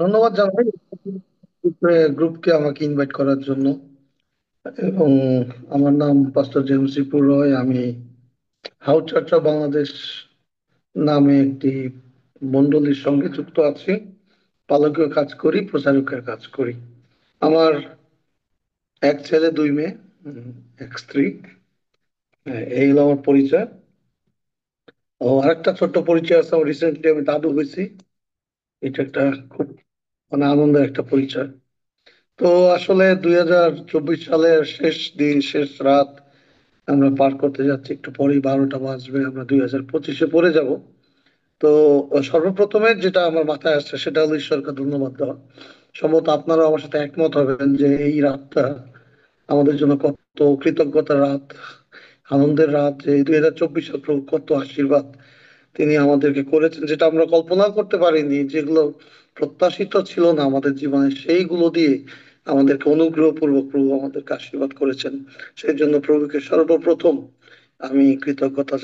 ধন্যবাদ জানাই গ্রুপকে আমাকে ইনভাইট করার জন্য। এবং আমার নাম পাস্টর জেমস রিপু রয়। আমি হাউস চার্চ অফ বাংলাদেশ নামে একটি মন্ডলীর সঙ্গে যুক্ত আছি। পালকীয় কাজ করি, প্রচারকের কাজ করি। আমার এক ছেলে, দুই মেয়ে, এক স্ত্রী। এই হলো আমার পরিচয়। ও আরেকটা ছোট্ট পরিচয় আছে, আমার রিসেন্টলি আমি দাদু হয়েছি। এটা একটা খুব আনন্দের একটা পরিচয়। তো আসলে 2024 সালের শেষ দিন, শেষ রাত আমরা পার করতে যাচ্ছি। একটু পরেই 12টা বাজবে, আমরা 2025-এ পড়ে যাব। তো সর্বপ্রথমে যেটা আমার মাথায় আসছে সেটা হলো ঈশ্বরকে ধন্যবাদ দেওয়া। সম্ভবত আপনারা আমার সাথে একমত হবেন যে এই রাতটা আমাদের জন্য কত কৃতজ্ঞতার রাত, আনন্দের রাত। যে 2024 সাল প্রভু কত আশীর্বাদ তিনি আমাদেরকে করেছেন, যেটা আমরা কল্পনা করতে পারিনি, যেগুলো প্রত্যাশিত ছিল না আমাদের জীবনে, সেইগুলো দিয়ে আমাদেরকে অনুগ্রহ পূর্বক প্রভু আমাদেরকে আশীর্বাদ করেছেন। সেই জন্য প্রভুকে সর্বপ্রথম আমি কৃতজ্ঞতা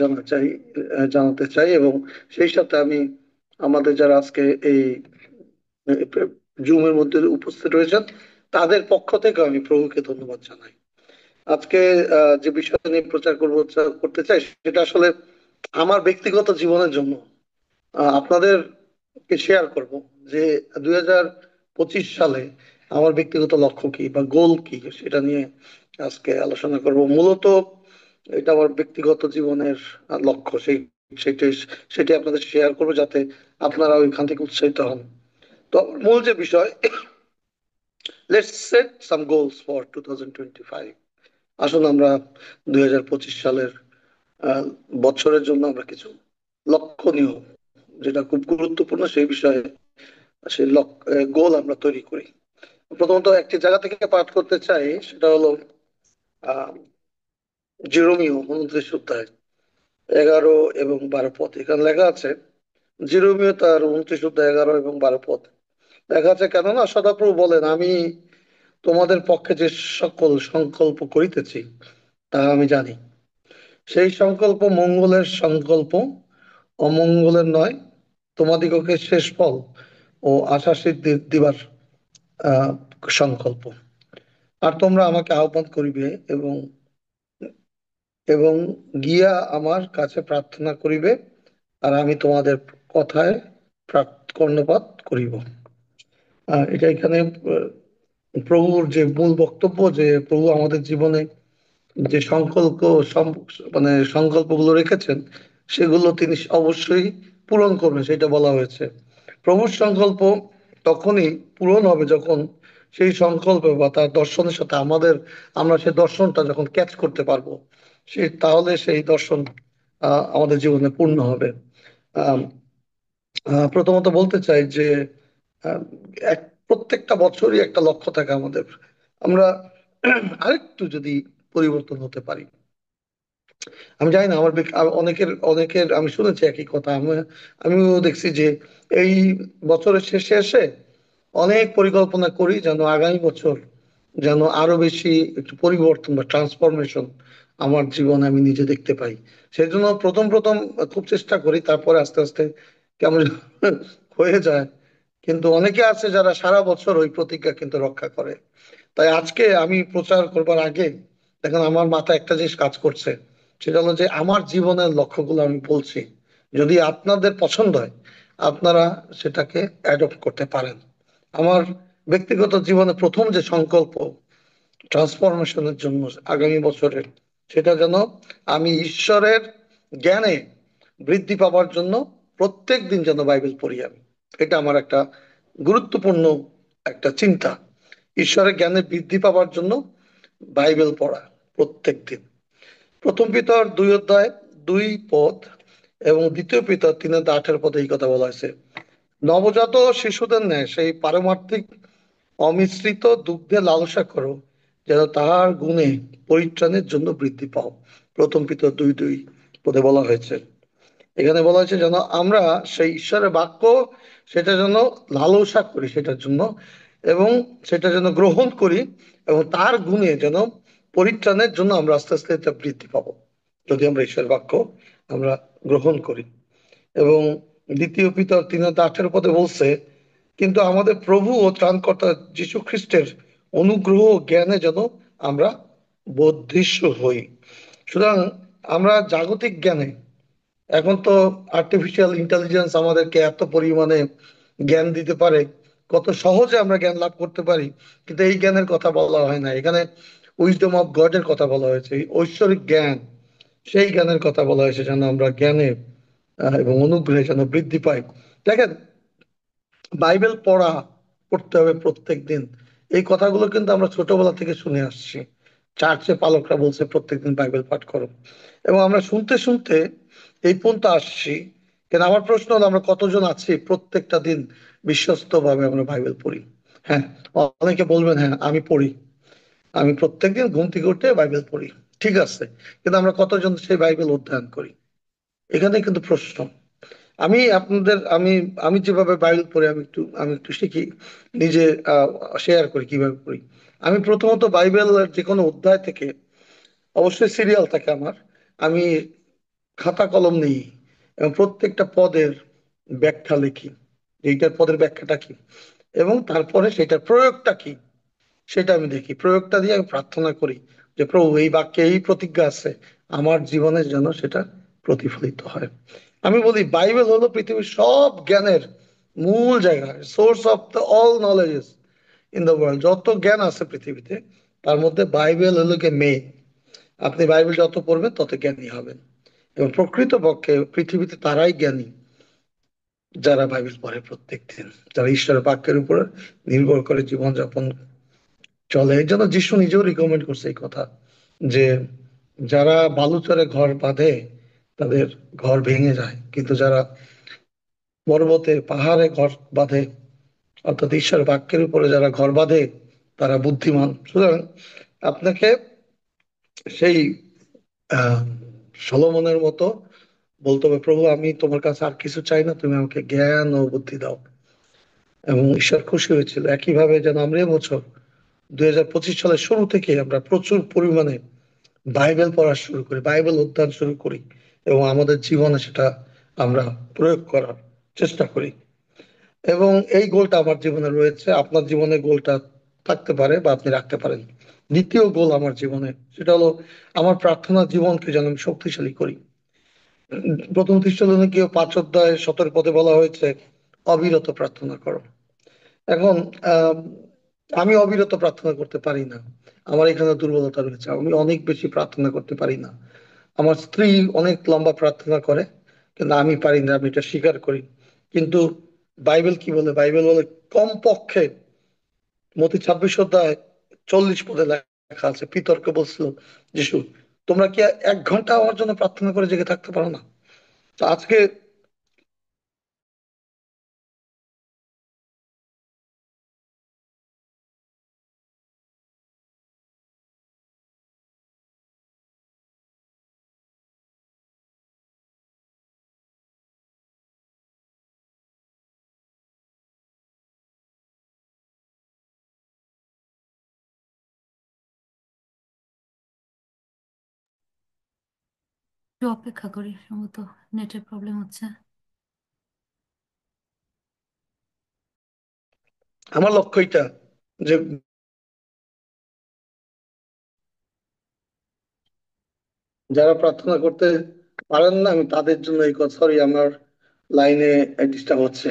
জানাতে চাই। এবং সেই সাথে আমি আমাদের যারা আজকে এই জুমের মধ্যে উপস্থিত রয়েছেন তাদের পক্ষ থেকে আমি প্রভুকে ধন্যবাদ জানাই। আজকে যে বিষয় নিয়ে করতে চাই সেটা আসলে আমার ব্যক্তিগত জীবনের জন্য আপনাদেরকে শেয়ার করব যে 2025 সালে আমার ব্যক্তিগত লক্ষ্য কি বা গোল কি সেটা নিয়ে আজকে আলোচনা করব। মূলত এটা আমার ব্যক্তিগত জীবনের লক্ষ্য। সেটাই সেটি আপনাদের শেয়ার করবো যাতে আপনারা ওইখান থেকে উৎসাহিত হন। তো মূল যে বিষয়, let's set some goals for 2025। আসুন আমরা 2025 সালের আহ, বছরের জন্য আমরা কিছু লক্ষণীয়, যেটা খুব গুরুত্বপূর্ণ সেই বিষয়ে সেই গোল আমরা তৈরি করি। প্রথমত একটি জায়গা থেকে পাঠ করতে চাই, সেটা হলো আহ জিরোমিও 29 অধ্যায় 11 এবং 12 পদ। এখানে লেখা আছে, জিরোমিও তার 29 অধ্যায় 11 এবং 12 পদ লেখা আছে, কেননা সদাপ্রভু বলেন, আমি তোমাদের পক্ষে যে সকল সংকল্প করিতেছি তাহা আমি জানি। সেই সংকল্প মঙ্গলের সংকল্প, অমঙ্গলের নয়, তোমাদিগকে শেষ ফল ও আশা সিদ্ধি দিবার আহ সংকল্প। আর তোমরা আমাকে আহ্বান করিবে এবং এবং গিয়া আমার কাছে প্রার্থনা করিবে, আর আমি তোমাদের কথায় কর্ণপাত করিব। এটা এখানে প্রভুর যে মূল বক্তব্য, যে প্রভু আমাদের জীবনে যে মানে সংকল্পগুলো রেখেছেন সেগুলো তিনি অবশ্যই পূরণ করবেন, সেটা বলা হয়েছে। প্রভুর সংকল্প তখনই পূরণ হবে যখন সেই সংকল্প বা তার দর্শনের সাথে আমরা সেই দর্শনটা যখন ক্যাচ করতে পারবো, তাহলে সেই দর্শন আমাদের জীবনে পূর্ণ হবে। আহ প্রথমত বলতে চাই যে আহ, এক প্রত্যেকটা বছরই একটা লক্ষ্য থাকে আমাদের। আমরা আরেকটু যদি পরিবর্তন হতে পারি, আমি জানি না, অনেকের অনেকের আমি শুনেছি একই কথা। আমিও দেখছি যে এই বছরের শেষে এসে অনেক পরিকল্পনা করি যেন আগামী বছর যেন আরো বেশি একটু পরিবর্তন বা ট্রান্সফরমেশন আমার জীবনে আমি নিজে দেখতে পাই। সেই জন্য প্রথম প্রথম খুব চেষ্টা করি, তারপরে আস্তে আস্তে কেমন যেন হয়ে যায়। কিন্তু অনেকে আছে যারা সারা বছর ওই প্রতিজ্ঞা কিন্তু রক্ষা করে। তাই আজকে আমি প্রচার করবার আগে দেখেন আমার মাথায় একটা জিনিস কাজ করছে, সেটা হলো যে আমার জীবনের লক্ষ্যগুলো আমি বলছি। যদি আপনাদের পছন্দ হয় আপনারা সেটাকে অ্যাডপ্ট করতে পারেন। আমার ব্যক্তিগত জীবনে প্রথম যে সংকল্প ট্রান্সফরমেশনের জন্য আগামী বছরের, সেটা যেন আমি ঈশ্বরের জ্ঞানে বৃদ্ধি পাওয়ার জন্য প্রত্যেক দিন যেন বাইবেল পড়ি আমি। এটা আমার একটা গুরুত্বপূর্ণ একটা চিন্তা, ঈশ্বরের জ্ঞানে বৃদ্ধি পাওয়ার জন্য বাইবেল পড়া প্রত্যেক দিন। প্রথম পিতর 2 অধ্যায় 2 পদ এবং দ্বিতীয় পিতর 3 অধ্যায় 18 পদে এই কথা বলা হয়েছে, নবজাত শিশুদের ন্যায় সেই পারমার্থিক অমিশ্রিত দুগ্ধে লালসা করো, যেন তাহার গুণে পরিত্রাণের জন্য বৃদ্ধি পাও। প্রথম পিতর 2:2 পদে বলা হয়েছে। এখানে বলা হয়েছে যেন আমরা সেই ঈশ্বরের বাক্য সেটা যেন লালসা করি সেটার জন্য, এবং সেটা যেন গ্রহণ করি, এবং তার গুণে যেন পরিত্রাণের জন্য আমরা আস্তে আস্তে এটা বৃদ্ধি পাবো যদি আমরা ঈশ্বরের বাক্য আমরা গ্রহণ করি। এবং দ্বিতীয় পিতর 3:18 পদে বলছে কিন্তু আমাদের প্রভু ও ত্রাণকর্তা যীশু খ্রিস্টের অনুগ্রহ ও জ্ঞানে যেন আমরা বর্ধিষ্ণু হই। সুতরাং আমরা জাগতিক জ্ঞানে, এখন তো আর্টিফিশিয়াল ইন্টেলিজেন্স আমাদেরকে এত পরিমাণে জ্ঞান দিতে পারে, কত সহজে আমরা জ্ঞান লাভ করতে পারি, কিন্তু এই জ্ঞানের কথা বলা হয় না এখানে। উইজডম অফ গডের কথা বলা হয়েছে, এই ঐশ্বরিক জ্ঞান, সেই জ্ঞানের কথা বলা হয়েছে যেন আমরা জ্ঞানে এবং অনুগ্রহে যেন বৃদ্ধি পাই। দেখেন, বাইবেল পড়তে হবে প্রত্যেক দিন, এই কথাগুলো কিন্তু আমরা ছোটবেলা থেকে শুনে আসছি। চার্চে পালকরা বলছে প্রত্যেকদিন বাইবেল পাঠ করো, এবং আমরা শুনতে শুনতে এই পর্যন্ত আসছি। কিন্তু আমার প্রশ্ন হলো, আমরা কতজন আছি প্রত্যেকটা দিন বিশ্বস্ত ভাবে আমরা বাইবেল পড়ি? হ্যাঁ, অনেকে বলবেন হ্যাঁ আমি পড়ি, আমি প্রত্যেকদিন ঘুম থেকে উঠে বাইবেল পড়ি, ঠিক আছে, কিন্তু আমরা কতজন সেই বাইবেল অধ্যয়ন করি? এখানে কিন্তু প্রশ্ন। আমি আপনাদের আমি আমি যেভাবে বাইবেল পড়ি, আমি একটু শিখি, নিজে শেয়ার করি কিভাবে পড়ি। আমি প্রথমত বাইবেলের যে কোনো অধ্যায় থেকে, অবশ্যই সিরিয়াল থাকে আমার, আমি খাতা কলম নিই এবং প্রত্যেকটা পদের ব্যাখ্যা লিখি, যে এইটার পদের ব্যাখ্যাটা কি, এবং তারপরে সেটার প্রয়োগটা কি সেটা আমি দেখি। প্রয়োগটা দিয়ে আমি প্রার্থনা করি যে প্রভু, এই বাক্যে এই প্রতিজ্ঞা আছে, আমার জীবনে যেন সেটা প্রতিফলিত হয়। আমি বলি বাইবেল হলো পৃথিবীর সব জ্ঞানের মূল জায়গা, source of the all knowledges in the world. যত জ্ঞান আছে পৃথিবীতে, তার মধ্যে বাইবেল হলো গিয়ে মেইন। আপনি বাইবেল যত পড়বেন তত জ্ঞানী হবেন, এবং প্রকৃতপক্ষে পৃথিবীতে তারাই জ্ঞানী যারা বাইবেল পড়ে প্রত্যেকদিন, যারা ঈশ্বরের বাক্যের উপর নির্ভর করে জীবনযাপন চলে। এই জন্য যিশু নিজেও রিকমেন্ড করছে এই কথা, যে যারা বালুচরে ঘর বাঁধে তাদের ঘর ভেঙে যায়, কিন্তু যারা পর্বতে পাহাড়ে ঘর বাঁধে, অর্থাৎ ঈশ্বর বাক্যের উপরে যারা ঘর বাঁধে, তারা বুদ্ধিমান। সুতরাং আপনাকে সেই আহ সলোমনের মতো বলতে হবে, প্রভু আমি তোমার কাছে আর কিছু চাই না, তুমি আমাকে জ্ঞান ও বুদ্ধি দাও। এবং ঈশ্বর খুশি হয়েছিল। একইভাবে যেন আমরা এবছর 2025 সালের শুরু থেকে আমরা প্রচুর পরিমাণে বাইবেল পড়া শুরু করি, বাইবেল অধ্যয়ন শুরু করি, এবং আমাদের জীবনে সেটা আমরা প্রয়োগ করার চেষ্টা করি। এবং এই গোলটা আমার জীবনে রয়েছে, আপনার জীবনে গোলটা থাকতে পারে বা আপনি রাখতে পারেন। দ্বিতীয় গোল আমার জীবনে, সেটা হলো আমার প্রার্থনা জীবনকে যেন আমি শক্তিশালী করি। প্রথম থিস্সলুনীকে 5 অধ্যায় 17 পদে বলা হয়েছে অবিরত প্রার্থনা করো। এখন আহ আমি অবিরত প্রার্থনা করতে পারি না, আমার এখানে দুর্বলতা রয়েছে, আমি অনেক বেশি প্রার্থনা করতে পারি না। আমার স্ত্রী অনেক লম্বা প্রার্থনা করে, কিন্তু আমি পারি না, আমি এটা স্বীকার করি। কিন্তু বাইবেল কি বলে? বাইবেল বলে কমপক্ষে, মতি 26 অধ্যায় 40 পদে লেখা আছে, পিতরকে বলছিল যিশু, তোমরা কি 1 ঘন্টা আমার জন্য প্রার্থনা করে জেগে থাকতে পারো না? তো আজকে একটু অপেক্ষা করি, সম্ভবত নেটের প্রবলেম হচ্ছে। আমার লক্ষ্য এটা, যে যারা প্রার্থনা করতে পারেন না, আমি তাদের জন্য এই কথা, সরি আমার লাইনে ডিস্টার্ব হচ্ছে,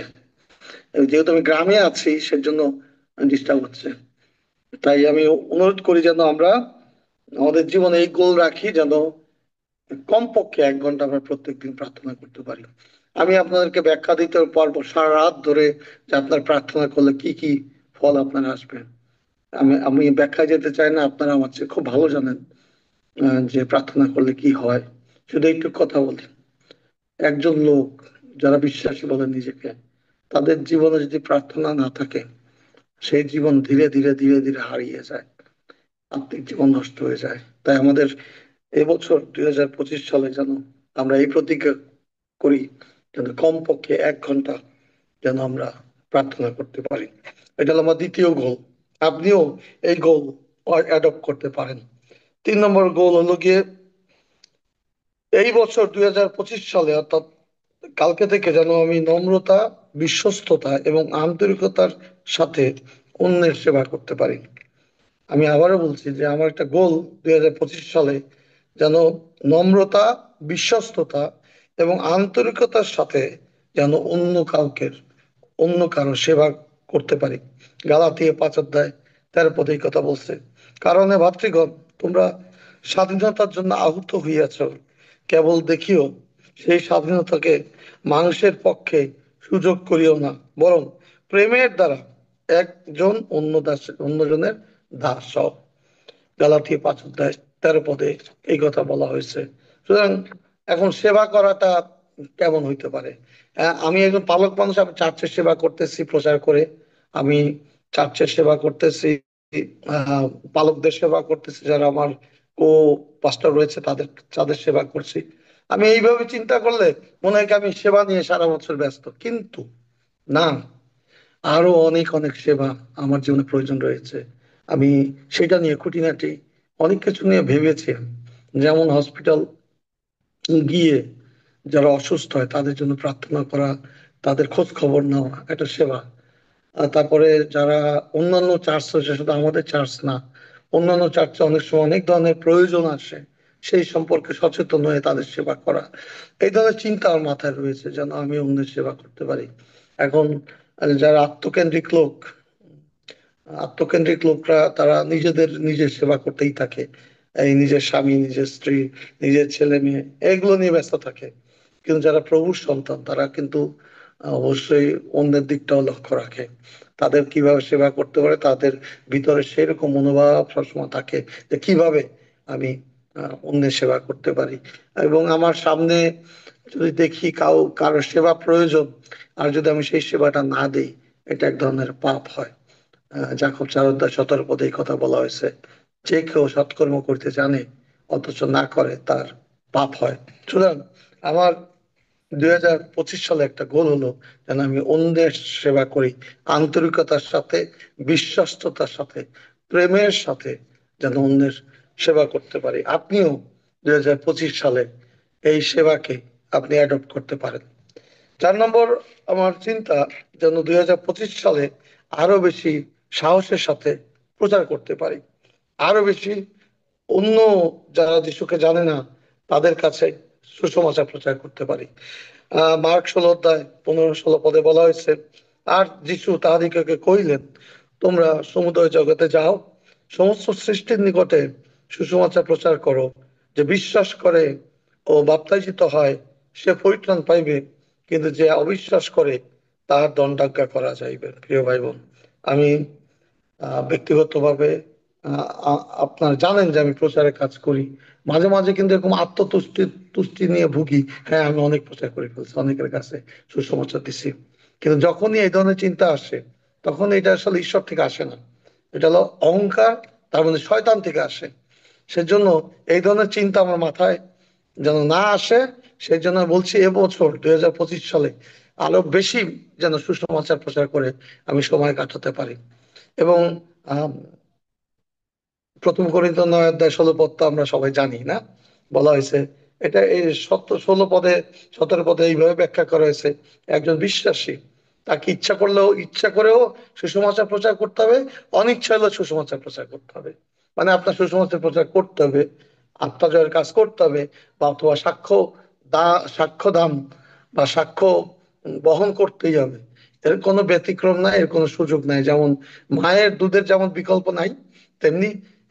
যেহেতু আমি গ্রামে আছি সেজন্য ডিস্টার্ব হচ্ছে। তাই আমি অনুরোধ করি যেন আমরা আমাদের জীবনে এই গোল রাখি, যেন কমপক্ষে 1 ঘন্টা আমরা প্রত্যেকদিন প্রার্থনা করতে পারি। আমি আপনাদেরকে ব্যাখ্যা দিতে পারবো সারা রাত ধরে, যে আপনার প্রার্থনা করলে কি কি ফল আপনার আসবে। আমি আমি ব্যাখ্যায় যেতে চাই না, আপনারা আমার চেয়ে খুব ভালো জানেন যে প্রার্থনা করলে কি হয়। শুধু একটু কথা বলি, একজন লোক, যারা বিশ্বাসী বলেন নিজেকে, তাদের জীবনে যদি প্রার্থনা না থাকে, সেই জীবন ধীরে ধীরে ধীরে ধীরে হারিয়ে যায়, আত্মিক জীবন নষ্ট হয়ে যায়। তাই আমাদের এবছর 2025 সালে যেন আমরা এই প্রতিজ্ঞা করি, যেন কমপক্ষে 1 ঘন্টা যেন আমরা প্রার্থনা করতে পারি। এটা হলো আমার দ্বিতীয় গোল। আপনিও এই গোল অ্যাডপ্ট করতে পারেন। 3 নম্বর গোল হলো গিয়ে, এই বছর 2025 সালে, অর্থাৎ কালকে থেকে যেন আমি নম্রতা বিশ্বস্ততা এবং আন্তরিকতার সাথে অন্যের সেবা করতে পারি। আমি আবারও বলছি যে আমার একটা গোল 2025 সালে যেন নম্রতা, বিশ্বস্ততা এবং আন্তরিকতার সাথে যেন অন্য কারো সেবা করতে পারি। গালাতিয়া 5 অধ্যায় 13 পদে এই কথা বলছে। কারণে ভাতৃগণ, তোমরা স্বাধীনতার জন্য আহুত হইয়াছ, কেবল দেখিও সেই স্বাধীনতাকে মানুষের পক্ষে সুযোগ করিও না, বরং প্রেমের দ্বারা একজন অন্যজনের দাস হও। গালাথিয়া 5 অধ্যায় 13 পদে এই কথা বলা হয়েছে। সুতরাং এখন সেবা করাটা কেমন হইতে পারে? আমি একজন পালক মানুষ, আমি চার্চের সেবা করতেছি প্রচার করে, আমি চার্চের সেবা করতেছি, আহ পালকদের সেবা করতেছি, যারা আমার কো পাস্টর রয়েছে তাদের তাদের সেবা করছি। আমি এইভাবে চিন্তা করলে মনে হয় কি আমি সেবা নিয়ে সারা বছর ব্যস্ত, কিন্তু না, আরো অনেক অনেক সেবা আমার জীবনে প্রয়োজন রয়েছে। আমি সেটা নিয়ে খুঁটিনাটি অনেক কিছু নিয়ে ভেবেছি। যেমন হসপিটাল গিয়ে যারা অসুস্থ হয় তাদের জন্য প্রার্থনা করা, তাদের খোঁজ খবর নেওয়া একটা সেবা। তারপরে যারা অন্যান্য চার্চ রয়েছে, শুধু আমাদের চার্চ না, অন্যান্য চার্চে অনেক সময় অনেক ধরনের প্রয়োজন আসে, সেই সম্পর্কে সচেতন হয়ে তাদের সেবা করা। এই ধরনের চিন্তা আমার মাথায় রয়েছে যেন আমি অন্যের সেবা করতে পারি। এখন যারা আত্মকেন্দ্রিক লোকরা তারা নিজের সেবা করতেই থাকে। এই নিজের স্বামী, নিজের স্ত্রী, নিজের ছেলে মেয়ে, এগুলো নিয়ে ব্যস্ত থাকে। কিন্তু যারা প্রভুর সন্তান তারা কিন্তু অবশ্যই অন্যের দিকটাও লক্ষ্য রাখে, তাদের কিভাবে সেবা করতে পারে, তাদের ভিতরে সেরকম মনোভাব সবসময় থাকে যে কিভাবে আমি অন্যের সেবা করতে পারি। এবং আমার সামনে যদি দেখি কারো সেবা প্রয়োজন, আর যদি আমি সেই সেবাটা না দিই, এটা এক ধরনের পাপ হয়। যাকব 4 অধ্যায় 17 পদে এই কথা বলা হয়েছে, যে কেউ সৎকর্ম করতে জানে অথচ না করে তার পাপ হয়। সুতরাং আমার 2025 সালে একটা গোল হলো যেন আমি অন্যের সেবা করি আন্তরিকতার সাথে, বিশ্বস্ততার সাথে, প্রেমের সাথে, যেন অন্যের সেবা করতে পারি। আপনিও 2025 সালে এই সেবাকে আপনি অ্যাডপ্ট করতে পারেন। 4 নম্বর, আমার চিন্তা যেন 2025 সালে আরো বেশি সাহসের সাথে প্রচার করতে পারি, আরো বেশি অন্য যারা যিশুকে জানে না তাদের কাছে সুসমাচার প্রচার করতে পারি। মার্ক 16 অধ্যায় 15-16 পদে বলা হয়েছে, আর যিশু তাহাদিগকে কহিলেন, তোমরা সমুদয় জগতে যাও, সমস্ত সৃষ্টির নিকটে সুসমাচার প্রচার করো, যে বিশ্বাস করে ও বাপ্তাইজিত হয় সে পরিত্রাণ পাইবে, কিন্তু যে অবিশ্বাস করে তার দণ্ডাজ্ঞা করা যাইবে। প্রিয় ভাই বোন, আমি ব্যক্তিগতভাবে আপনার জানেন যে আমি প্রচারের কাজ করি, মাঝে মাঝে কিন্তু এরকম তুষ্টি নিয়ে ভুগি। হ্যাঁ, আমি অনেক প্রচার করে ফেলছি, অনেকের কাছে সুসমাচার দিছি, কিন্তু যখনই এই ধরনের চিন্তা আসে তখন এটা আসলে ঈশ্বর থেকে আসে না, এটা হলো অহংকার, তার মানে শয়তান থেকে আসে। সেজন্য এই ধরনের চিন্তা আমার মাথায় যেন না আসে, সেই জন্য বলছি এবছর 2025 সালে আরো বেশি যেন সুসমাচার প্রচার করে আমি সময় কাটাতে পারি। এবং আহ 1 Corinthians 9 অধ্যায় 16 পদ তো আমরা সবাই জানি না, বলা হয়েছে, এটা এই 16 পদে 17 পদে এইভাবে ব্যাখ্যা করা হয়েছে, একজন বিশ্বাসী তাকে ইচ্ছা করেও সুসমাচার প্রচার করতে হবে, অনিচ্ছা হলেও সুসমাচার প্রচার করতে হবে। মানে আপনার সুসমাচার প্রচার করতে হবে, আত্মা জয়ের কাজ করতে হবে, বা অথবা সাক্ষ্য দান বা সাক্ষ্য বহন করতেই হবে। এর কোনো ব্যতিক্রম নাই, এর কোনো সুযোগ নাই। যেমন মায়ের দুধের যেমন বিকল্প নাই, তেমনি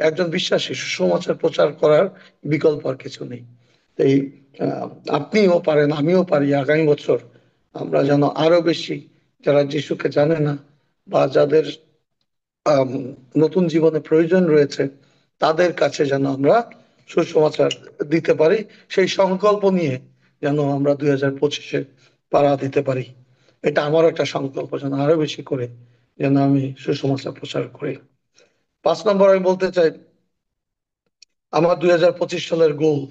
একজন বিশ্বাসী সুসমাচার প্রচার করার বিকল্প আর কিছু নেই। এই আহ, আপনিও পারেন, আমিও পারি, আগামী বছর আমরা যেন আরো বেশি যারা যিশুকে জানে না বা যাদের আম, নতুন জীবনে প্রয়োজন রয়েছে তাদের কাছে যেন আমরা সুসমাচার দিতে পারি, সেই সংকল্প নিয়ে যেন আমরা 2025-এ পাড়া দিতে পারি। এটা আমার একটা সংকল্প যেন আরো বেশি করে যেন আমি সুসমাচার প্রচার করি। 5 নম্বর, আমি বলতে চাই আমার 2025 সালের গোল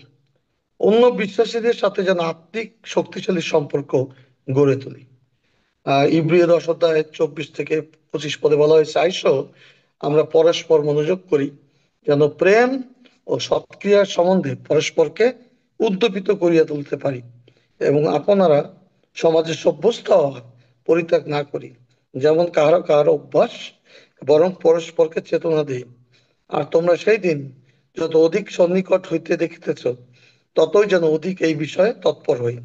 অন্য বিশ্বাসীদের সাথে যেন আত্মিক শক্তিশালী সম্পর্ক গড়ে তুলি। ইব্রিয় 10 অধ্যায় 24-25 পদে বলা হয়েছে, আইসো আমরা পরস্পর মনোযোগ করি, যেন প্রেম ও সৎক্রিয়ার সম্বন্ধে পরস্পরকে উদ্দীপিত করিয়া তুলতে পারি, এবং আপনারা সমাজে সভ্যস্ত হওয়া পরিত্যাগ না করি, যেমন কাহারো কাহারো অভ্যাস, বরং পরস্পরকে চেতনা দিই। আর তোমরা সেই দিন যত অধিক সন্নিকট হইতে দেখিতেছ, ততই যেন অধিক এই বিষয়ে তৎপর হই।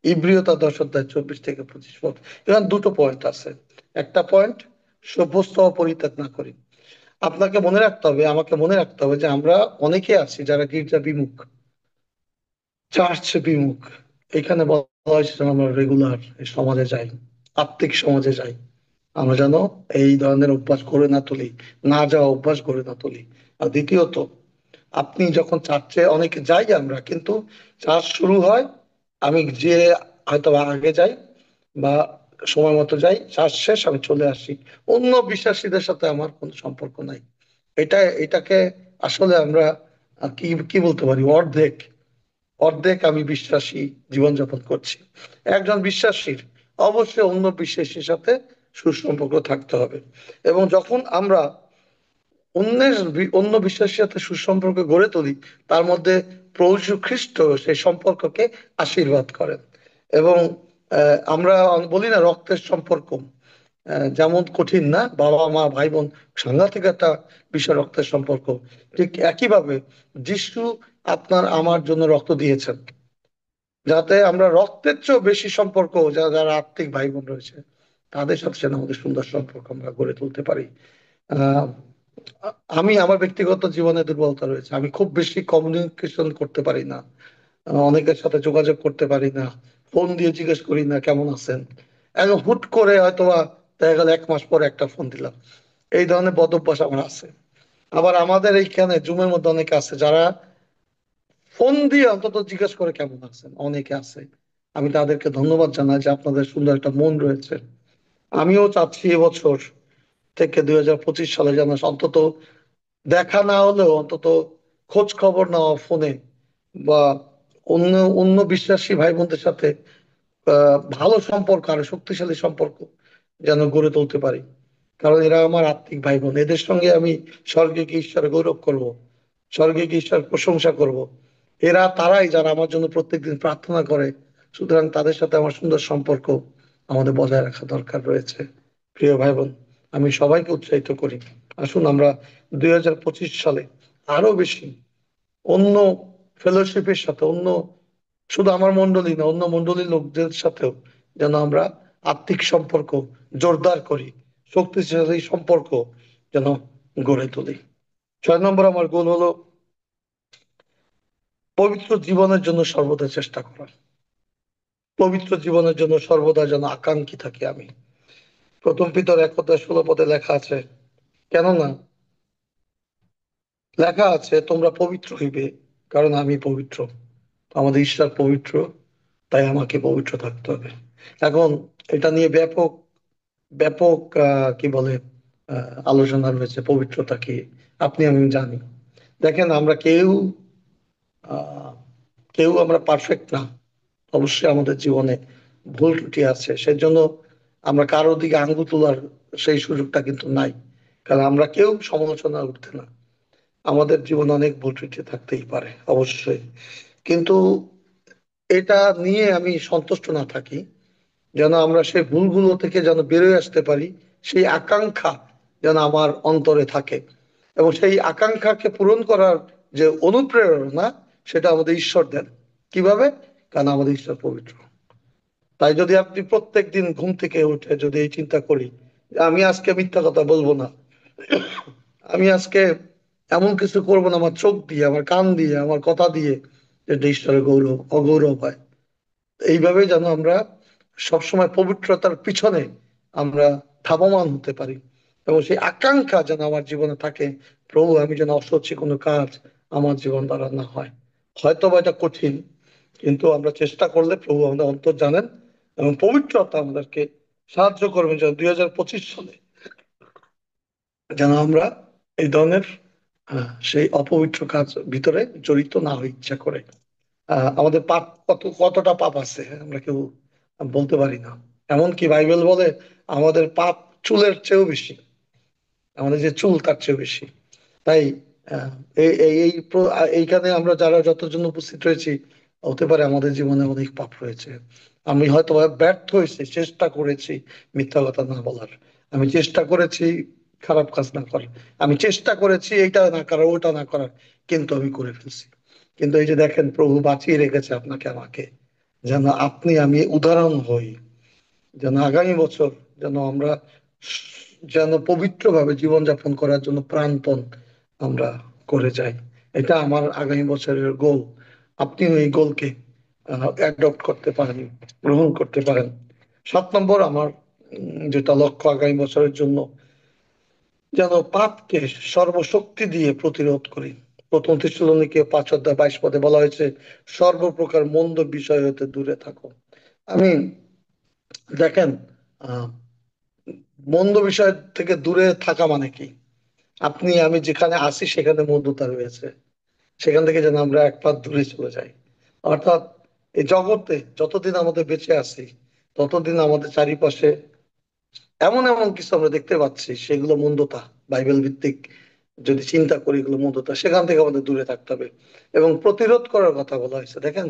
ইব্রিয় তার 10 অধ্যায় 24 থেকে 25 পদ। এখানে দুটো পয়েন্ট আছে। একটা পয়েন্ট, সভ্যস্ত হওয়া পরিত্যাগ না করি। আপনাকে মনে রাখতে হবে, আমাকে মনে রাখতে হবে যে আমরা অনেকে আছি যারা গির্জা বিমুখ, চার্চ বিমুখ। এখানে বলা হয়েছে যেন আমরা রেগুলার সমাজে যাই, আত্মিক সমাজে যাই। আমরা যেন এই ধরনের অভ্যাস করে না তুলি, না যাওয়া অভ্যাস করে না তুলি। আর দ্বিতীয়ত, আপনি যখন চার্চে অনেকে যাই আমরা, কিন্তু চার্চ শুরু হয়, আমি যে হয়তো আগে যাই বা সময় মতো যাই, চার্চ শেষ আমি চলে আসি, অন্য বিশ্বাসীদের সাথে আমার কোনো সম্পর্ক নাই। এটাকে আসলে আমরা কি কি বলতে পারি, অর্ধেক অর্ধেক আমি বিশ্বাসী জীবনযাপন করছি। একজন বিশ্বাসীর অবশ্যই অন্য বিশ্বাসীর সাথে সুসম্পর্ক থাকতে হবে। এবং যখন আমরা অন্য বিশ্বাসের সাথে সুসম্পর্ক গড়ে তুলি, তার মধ্যে প্রভু যীশু খ্রিস্ট সেই সম্পর্ককে আশীর্বাদ করেন। এবং আমরা বলি না রক্তের সম্পর্ক যেমন কঠিন না, বাবা মা ভাই বোন, সাংঘাতিক একটা বিষয় রক্তের সম্পর্ক। ঠিক একইভাবে যিশু আপনার আমার জন্য রক্ত দিয়েছেন, যাতে আমরা রক্তের চেয়েও বেশি সম্পর্ক, যারা যারা আত্মিক ভাই বোন রয়েছে তাদের সাথে যেন আমাদের সুন্দর সম্পর্ক আমরা গড়ে তুলতে পারি। আহ আমি আমার ব্যক্তিগত জীবনে দুর্বলতা রয়েছে, আমি খুব বেশি কমিউনিকেশন করতে পারি না, অনেকের সাথে যোগাযোগ করতে পারি না, ফোন দিয়ে জিজ্ঞেস করি না কেমন আছেন। এখন হুট করে হয়তোবা দেখা গেল 1 মাস পরে একটা ফোন দিলাম। এই ধরনের বদ অভ্যাস আমার আছে। আবার আমাদের এইখানে জুমের মধ্যে অনেকে আছে যারা ফোন দিয়ে অন্তত জিজ্ঞেস করে কেমন আছেন, অনেকে আছে। আমি তাদেরকে ধন্যবাদ জানাই যে আপনাদের সুন্দর একটা মন রয়েছে। আমিও চাচ্ছি এবছর থেকে 2025 সালে যেন অন্তত দেখা না হলেও অন্তত খোঁজ খবর নেওয়া ফোনে বা অন্য অন্য বিশ্বাসী ভাই বোনদের সাথে ভালো সম্পর্ক, আরো শক্তিশালী সম্পর্ক যেন গড়ে তুলতে পারি। কারণ এরা আমার আত্মিক ভাই বোন, এদের সঙ্গে আমি স্বর্গে গিয়ে ঈশ্বরের গৌরব করব, স্বর্গে গিয়ে ঈশ্বরের প্রশংসা করব। এরা তারাই যারা আমার জন্য প্রত্যেকদিন প্রার্থনা করে। সুতরাং তাদের সাথে আমার সুন্দর সম্পর্ক আমাদের বজায় রাখা দরকার রয়েছে। প্রিয় ভাই বোন, আমি সবাইকে উৎসাহিত করি, আসুন আমরা 2025 সালে আরো বেশি অন্য ফেলোশিপের সাথে, অন্য শুধু আমার মন্ডলী না, অন্য মন্ডলীর লোকদের সাথেও যেন আমরা আত্মিক সম্পর্ক জোরদার করি, শক্তিশালী সম্পর্ক যেন গড়ে তুলি। 6 নম্বর আমার গোল হলো পবিত্র জীবনের জন্য সর্বদা চেষ্টা করা। পবিত্র জীবনের জন্য সর্বদা যেন আকাঙ্ক্ষী থাকি আমি। প্রথম পিতর 1 অধ্যায় 16 পদে লেখা আছে, কেননা লেখা আছে তোমরা পবিত্র হইবে, কারণ আমি পবিত্র। আমাদের ঈশ্বর পবিত্র, তাই আমাকে পবিত্র থাকতে হবে। এখন এটা নিয়ে ব্যাপক ব্যাপক কি বলে আলোচনা রয়েছে, পবিত্রতা কি। আপনি আমি জানি, দেখেন আমরা কেউ আহ কেউ আমরা পারফেক্ট না। অবশ্যই আমাদের জীবনে ভুল ত্রুটি আছে, সেজন্য আমরা কারো দিকে আঙ্গুল তোলার সেই সুযোগটা কিন্তু নাই। কারণ আমরা কেউ সমালোচনার ঊর্ধ্বে না, আমাদের জীবনে অনেক ভুল ত্রুটি থাকতেই পারে অবশ্যই। কিন্তু এটা নিয়ে আমি সন্তুষ্ট না থাকি, যেন আমরা সেই ভুলগুলো থেকে যেন বেরোয় আসতে পারি, সেই আকাঙ্ক্ষা যেন আমার অন্তরে থাকে। এবং সেই আকাঙ্ক্ষাকে পূরণ করার যে অনুপ্রেরণা, সেটা আমাদের ঈশ্বর দেন। কিভাবে? কারণ আমাদের ঈশ্বর পবিত্র। তাই যদি আপনি প্রত্যেক দিন ঘুম থেকে উঠে যদি এই চিন্তা করি যে আমি আজকে মিথ্যা কথা বলবো না, আমি আজকে এমন কিছু করবো না আমার চোখ দিয়ে, আমার কান দিয়ে, আমার কথা দিয়ে, যেটা ঈশ্বরের গৌরব অগৌরব হয়। এইভাবে যেন আমরা সবসময় পবিত্রতার পিছনে আমরা ধাবমান হতে পারি। এবং সেই আকাঙ্ক্ষা যেন আমার জীবনে থাকে, প্রভু আমি যেন অসচ্ছি কোনো কাজ আমার জীবন দ্বারা না হয়। হয়তো বা এটা কঠিন, কিন্তু আমরা চেষ্টা করলে প্রভু আমাদের অন্তর জানেন এবং পবিত্রতা আমাদেরকে সাহায্য করবেন যেন 2025 সালে যেন আমরা এই ধরনের সেই অপবিত্র কাজ ভিতরে জড়িত না হই ইচ্ছা করে। আমাদের পাপ কতটা পাপ আছে আমরা কেউ বলতে পারি না। এমনকি বাইবেল বলে আমাদের পাপ চুলের চেয়েও বেশি, আমাদের যে চুল তার চেয়েও বেশি। তাই আহ, এই এই এই এইখানে আমরা যারা যতজন উপস্থিত রয়েছি, হতে পারে আমাদের জীবনে অনেক পাপ রয়েছে। আমি হয়তো বা ব্যর্থ হয়েছি, চেষ্টা করেছি মিথ্যা কথা না বলার, আমি চেষ্টা করেছি খারাপ কাজ না করার, আমি চেষ্টা করেছি এইটা না করার ওটা না করার, কিন্তু আমি করে ফেলছি। কিন্তু এই যে দেখেন, প্রভু বাঁচিয়ে রেখেছে আপনাকে আমাকে, যেন আপনি আমি উদাহরণ হই, যেন আগামী বছর যেন আমরা যেন পবিত্রভাবে জীবনযাপন করার জন্য প্রাণপণ আমরা করে যাই। এটা আমার আগামী বছরের গোল। আপনিও এই গোলকে অ্যাডপ্ট করতে পারেন, গ্রহণ করতে পারেন। 7 নম্বর আমার যেটা লক্ষ্য আগামী বছরের জন্য, যেন পাপকে সর্বশক্তি দিয়ে প্রতিরোধ করি। প্রথম থিস্সলুনীকে 5 অধ্যায় 22 পদে বলা হয়েছে, সর্বপ্রকার মন্দ বিষয় হতে দূরে থাকো। আমি দেখেন, আহ মন্দ বিষয় থেকে দূরে থাকা মানে কি? আপনি আমি যেখানে আছি সেখানে মন্দতা রয়েছে, সেখান থেকে যেন আমরা এক পা দূরে চলে যাই। অর্থাৎ এই জগতে যতদিন আমাদের বেঁচে আছি, ততদিন আমাদের চারিপাশে এমন এমন কিছু আমরা দেখতে পাচ্ছি, সেগুলো মন্দতা। বাইবেল ভিত্তিক যদি চিন্তা করি, এগুলো মন্দতা, সেখান থেকে আমাদের দূরে থাকতে হবে। এবং প্রতিরোধ করার কথা বলা হয়েছে, দেখেন,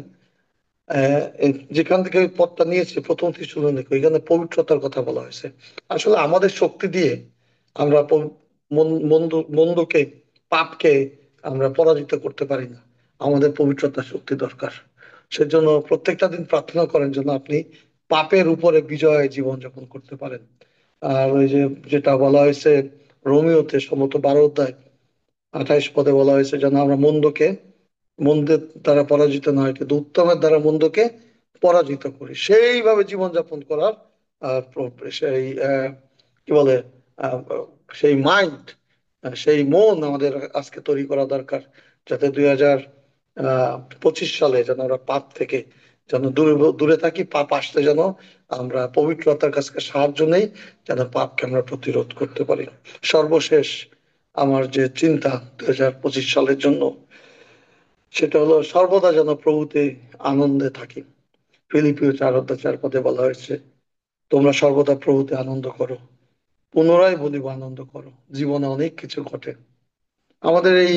যেখান থেকে ওই পথটা নিয়েছে প্রথম থিস্সলুনীকে, এখানে পবিত্রতার কথা বলা হয়েছে। আসলে আমাদের শক্তি দিয়ে আমরা মন্দকে, পাপকে আমরা পরাজিত করতে পারি না। আমাদের পবিত্রতার শক্তি দরকার। সেজন্য প্রত্যেকটা দিন প্রার্থনা করেন যেন আপনি পাপের উপরে বিজয় জীবন যাপন করতে পারেন। আর ওই যে যেটা বলা হয়েছে রোমিওতে সম্ভবত 12 অধ্যায় 28 পদে বলা হয়েছে, যেন আমরা মন্দের দ্বারা পরাজিত নয়, কিন্তু উত্তমের দ্বারা মন্দকে পরাজিত করি। সেইভাবে জীবনযাপন করার সেই কি বলে, আহ, সেই মাইন্ড, সেই মন আমাদের আজকে তৈরি করা দরকার, যাতে 2025 সালে যেন আমরা পাপ থেকে যেন দূরে দূরে থাকি, পাপ আসতে যেন আমরা পবিত্রতার কাছে সাহায্য নেই, যেন পাপকে আমরা প্রতিরোধ করতে পারি। সর্বশেষ আমার যে চিন্তা 2025 সালের জন্য, সেটা হলো সর্বদা যেন প্রভুতে আনন্দে থাকি। ফিলিপিও 4 অধ্যায় 4 পদে বলা হয়েছে, তোমরা সর্বদা প্রভুতে আনন্দ করো। পুনরায় বলিব, আনন্দ করো। জীবনে অনেক কিছু ঘটে, আমাদের এই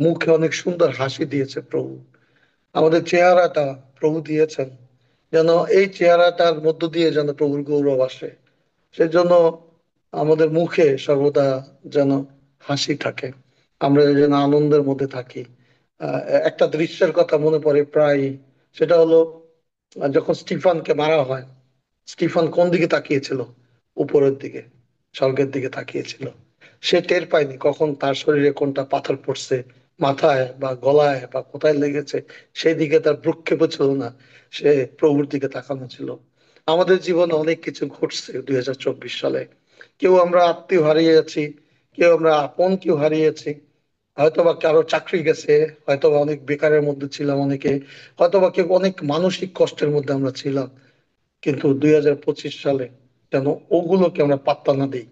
মুখে অনেক সুন্দর হাসি দিয়েছে প্রভু, আমাদের চেহারাটা প্রভু দিয়েছেন, যেন এই চেহারাটার মধ্য দিয়ে যেন প্রভুর গৌরব আসে। সেজন্য আমাদের মুখে সর্বদা যেন হাসি থাকে, আমরা যেন আনন্দের মধ্যে থাকি। আহ, একটা দৃশ্যের কথা মনে পড়ে প্রায়, সেটা হলো যখন স্টিফানকে মারা হয়, স্টিফান কোন দিকে তাকিয়েছিল? উপরের দিকে, স্বর্গের দিকে তাকিয়েছিল। সে টের পায়নি কখন তার শরীরে কোনটা পাথর পড়ছে, মাথায় বা গলায় বা কোথায় লেগেছে, সেই দিকে তার ভ্রুক্ষেপও ছিল না, সে প্রভুর দিকে তাকানো ছিল। আমাদের জীবনে অনেক কিছু ঘটছে 2024 সালে। কেউ আমরা আত্মীয় হারিয়েছি, কেউ আমরা আপন কেউ হারিয়েছি, হয়তোবা কারো চাকরি গেছে, হয়তোবা অনেক বেকারের মধ্যে ছিলাম অনেকে, হয়তোবা কেউ অনেক মানসিক কষ্টের মধ্যে আমরা ছিলাম। কিন্তু 2025 সালে যেন ওগুলোকে আমরা পাত্তা না দিই,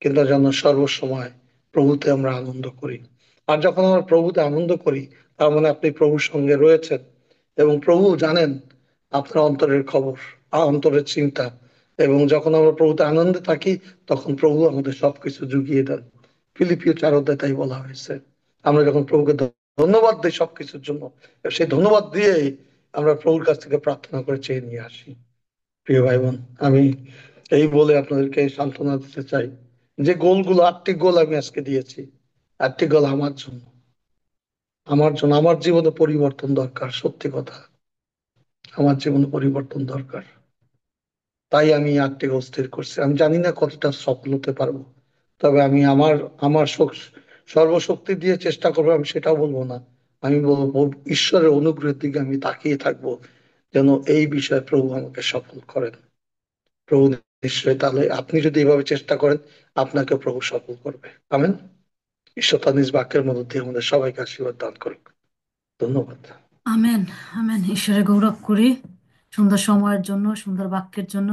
কিন্তু যেন সর্বসময় প্রভুতে আমরা আনন্দ করি। আর যখন আমরা প্রভুতে আনন্দ করি, তার মানে আপনি প্রভুর সঙ্গে রয়েছেন, এবং প্রভু জানেন আপনার অন্তরের খবর, অন্তরের চিন্তা। এবং যখন আমরা প্রভুতে আনন্দে থাকি, তখন প্রভু আমাদের সবকিছু জুগিয়ে দেন। ফিলিপিও 4 অধ্যায় তাই বলা হয়েছে। আমরা যখন প্রভুকে ধন্যবাদ দিই সবকিছুর জন্য, সেই ধন্যবাদ দিয়েই আমরা প্রভুর কাছ থেকে প্রার্থনা করে চেয়ে নিয়ে আসি। প্রিয় ভাই বোন, আমি এই বলে আপনাদেরকে সান্ত্বনা দিতে চাই যে গোলগুলো, 8টি গোল আমি আজকে দিয়েছি, 8টি গোল আমার জন্য, আমার জন্য। আমার জীবনে পরিবর্তন দরকার, সত্যি কথা, আমার জীবনে পরিবর্তন দরকার। তাই আমি 8টি গোল স্থির করছি। আমি জানি না কতটা সফল হতে পারবো, তবে আমি আমার আমার সর্বশক্তি দিয়ে চেষ্টা করবো, আমি সেটাও বলবো না। আমি বলবো ঈশ্বরের অনুগ্রহের দিকে আমি তাকিয়ে থাকবো, যেন এই বিষয়ে প্রভু আমাকে সফল করেন। প্রভু নিশ্চয়ই, তাহলে আপনি যদি এভাবে চেষ্টা করেন, আপনাকে প্রভু সফল করবে। আমেন। ঈশ্বর তার নিজ বাক্যের মধ্যে দিয়ে আমাদের সবাইকে আশীর্বাদ দান করুক। ধন্যবাদ। আমেন। আমেন। ঈশ্বরের গৌরব করি সুন্দর সময়ের জন্য, সুন্দর বাক্যের জন্য।